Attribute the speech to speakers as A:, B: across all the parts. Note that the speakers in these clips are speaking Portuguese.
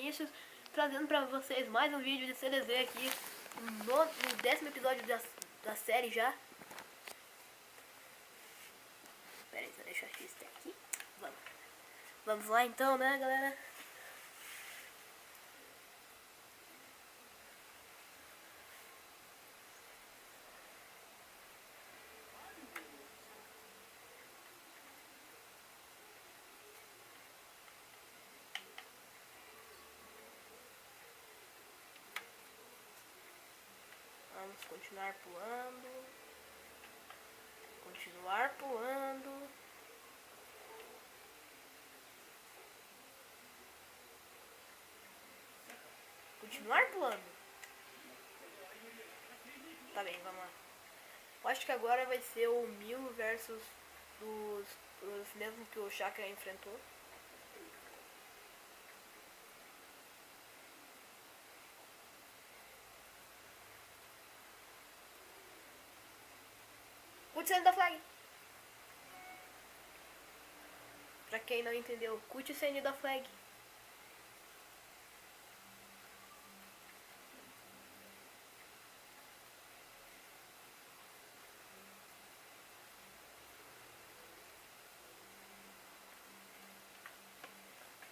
A: Vinícius, trazendo pra vocês mais um vídeo de CDZ aqui, no 10º episódio da série já. Pera aí, deixa eu achar isso aqui. Vamos lá então, né, galera? Vamos continuar pulando. Continuar pulando. Continuar pulando. Tá bem, vamos lá. Eu acho que agora vai ser o Mil versus os mesmos que o Chakra enfrentou. Cut Send the Flag. Pra quem não entendeu, Cut Send the Flag.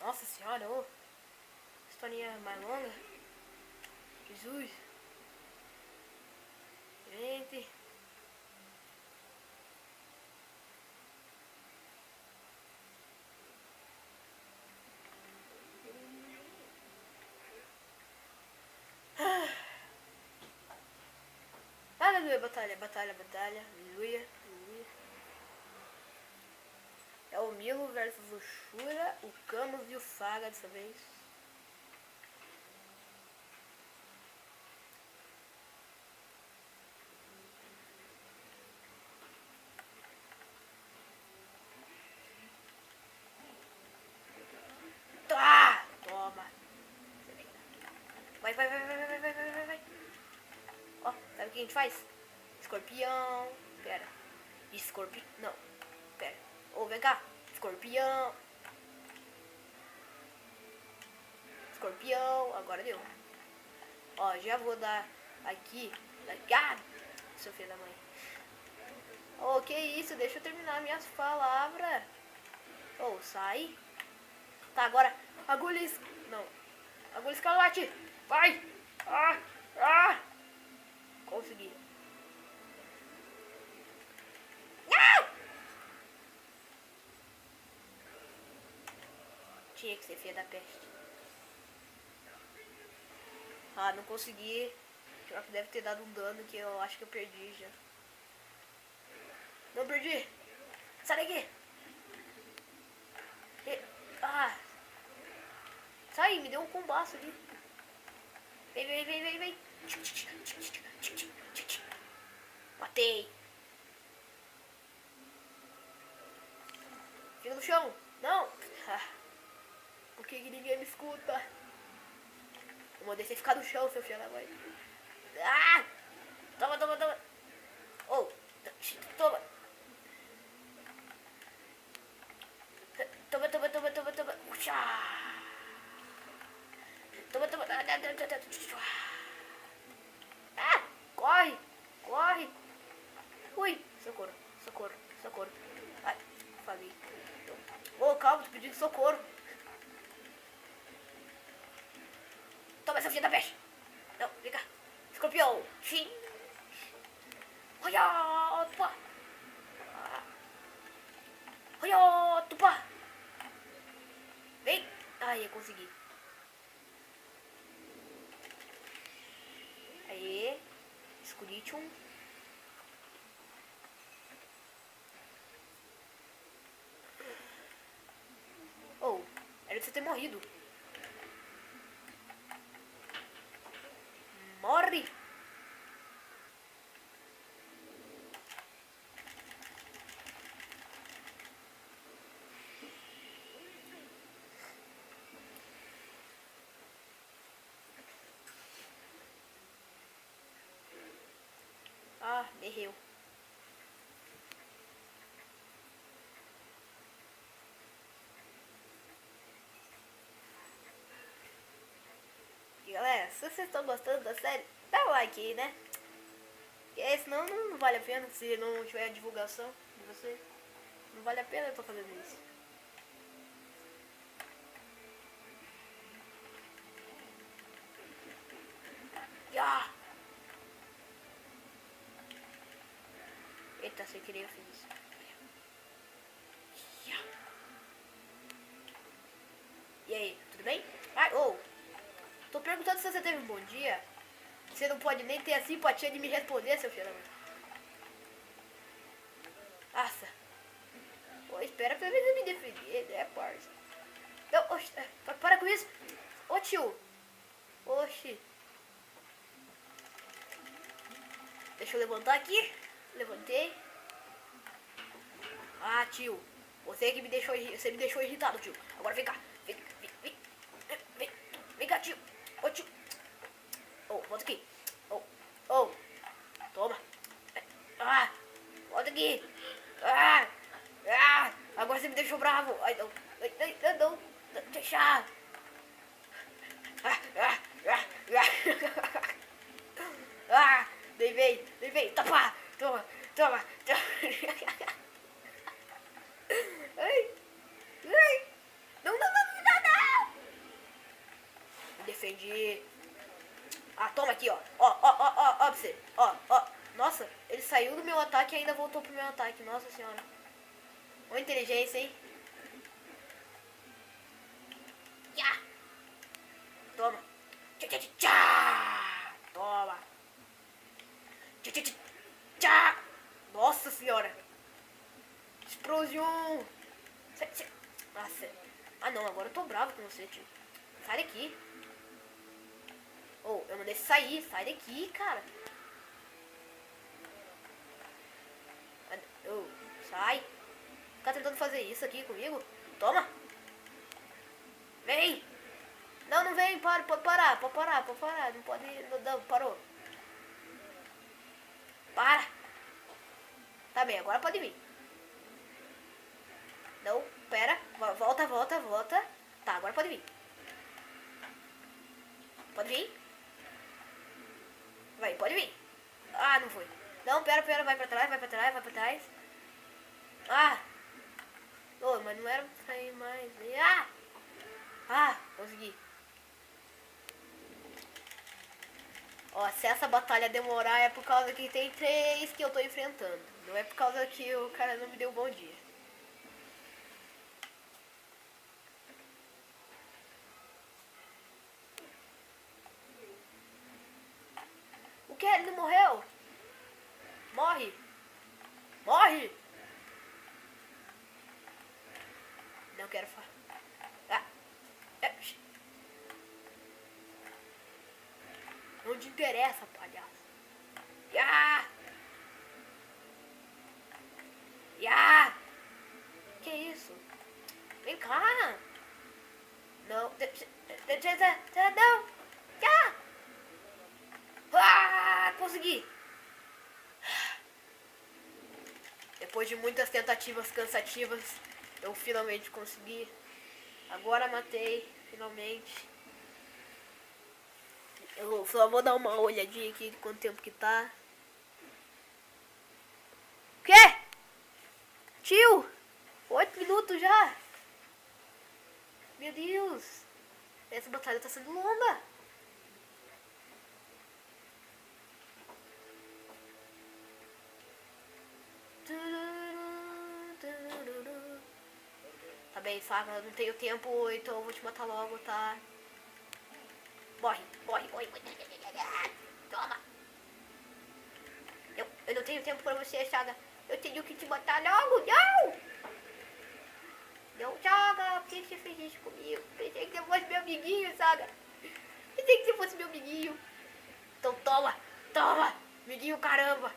A: Nossa senhora, ô. Historinha mais longa. Jesus. Gente. Aleluia, batalha, batalha, batalha. Aleluia, aleluia. É o Milo versus o Shura, o Camus e o Saga dessa vez. Ah, toma. Vai, vai, vai, vai, vai, vai, vai, vai. Ó, sabe o que a gente faz? Escorpião. Pera. Escorpião. Não. Pera. Ô, vem cá. Escorpião. Escorpião. Agora deu. Ó, já vou dar aqui. Ah, seu filho da mãe. Ô, que isso? Deixa eu terminar minhas palavras. Ô, sai. Tá, agora. Agulha. Não. Agulha escarlate. Vai. Ah. Ah. Consegui. Não! Tinha que ser filha da peste. Ah, não consegui. Pior que deve ter dado um dano que eu acho que eu perdi já. Não perdi. Sai daqui. Ah. Sai, me deu um combaço ali. Vem, vem, vem, vem, vem. Matei. Fica no chão. Não. Por que ninguém me escuta? Eu mandei você ficar no chão, seu filho da mãe. Ah! Toma, toma, toma. Oh, toma. Toma, toma, toma, toma, toma. Toma, toma. Ah! Corre! Corre! Ui! Socorro, socorro, socorro. Ai, falei. Oh, calma, tô pedindo socorro. Toma essa filha da peste. Não, vem cá. Escorpião. Sim. Olha, tupa. Olha, tupa. Vem. Ai, eu consegui. Aê. Escuritium. Oh, era de você ter morrido. Morre! Ah, morreu. galera, se vocês estão gostando da série, dá um like aí, né? E senão não vale a pena, se não tiver a divulgação de vocês. Não vale a pena eu tô fazendo isso. Ah! Eita, sem querer eu fiz isso. E aí, tudo bem? Tô perguntando se você teve um bom dia. Você não pode nem ter a simpatia de me responder, seu filho da mãe. Nossa. Pô, espera pra ele me defender, né, parça? Oxi, para com isso. Ô, tio. Oxi. Deixa eu levantar aqui. Levantei. Ah, tio. Você me deixou irritado, tio. Agora vem cá. Vem cá, tio. Ô, tio. Volta aqui. Toma. Volta aqui. Agora você me deixou bravo. Ai, não. Deixa. Daí vem. Tapa. Toma. Ai. Não. Me defendi. Toma aqui, ó. Ó pra você. Ó. Nossa, ele saiu do meu ataque e ainda voltou pro meu ataque. Nossa senhora. Uma inteligência, hein? Toma. Toma. Nossa senhora. Explosão. Nossa. Não, agora eu tô bravo com você, tio. Sai daqui. Eu mandei sair. Sai daqui, cara. Sai. Fica tentando fazer isso aqui comigo. Toma. Vem. Não vem. Pode parar. Não pode. Não, parou. Para. Tá bem, agora pode vir. Não, pera. Volta. Tá, agora pode vir. Pode vir. Vai, pode vir. Não foi. Não, pera. Vai pra trás. Mas não era pra sair mais. Consegui. Se essa batalha demorar é por causa que tem 3 que eu tô enfrentando. Não é por causa que o cara não me deu um bom dia. O que? Ele não morreu? Morre! Não quero falar. Não te interessa, palhaço. Que isso? Vem cá. Não. Não. Consegui. Depois de muitas tentativas cansativas, eu finalmente consegui. Agora matei, finalmente. Eu só vou dar uma olhadinha aqui de quanto tempo que tá. Quê? Tio! 8 minutos já! Meu Deus! Essa batalha tá sendo longa! Tá bem, saca? Eu não tenho tempo, então eu vou te matar logo, tá? Morre. Toma. Eu não tenho tempo pra você, Saga. Eu tenho que te matar logo. Não, Saga. Por que você fez isso comigo? Pensei que você fosse meu amiguinho, Saga. Pensei que você fosse meu amiguinho. Então toma. Amiguinho, caramba.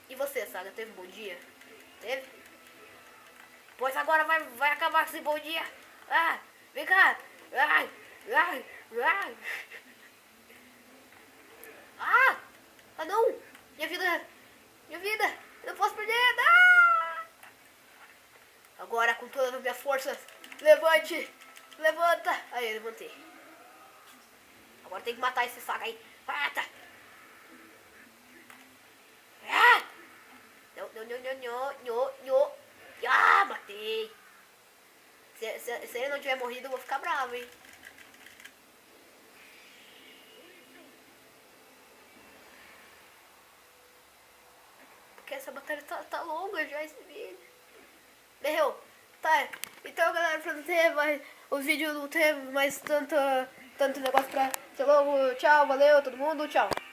A: E você, Saga? Teve um bom dia? Teve? Pois agora vai acabar com esse bom dia. Vem cá. Não. Minha vida. Eu não posso perder. Agora, com todas as minhas forças, Levante. Levanta. Aí, levantei. Agora tem que matar esse saco aí. Mata. Ah! Não. Ah, matei. Se ele não tiver morrido, eu vou ficar bravo, hein. Porque essa batalha tá longa já, esse vídeo. Morreu. Tá, então galera, pra não ter mais... O vídeo não ter mais tanto negócio pra... Até logo, tchau, valeu todo mundo, tchau.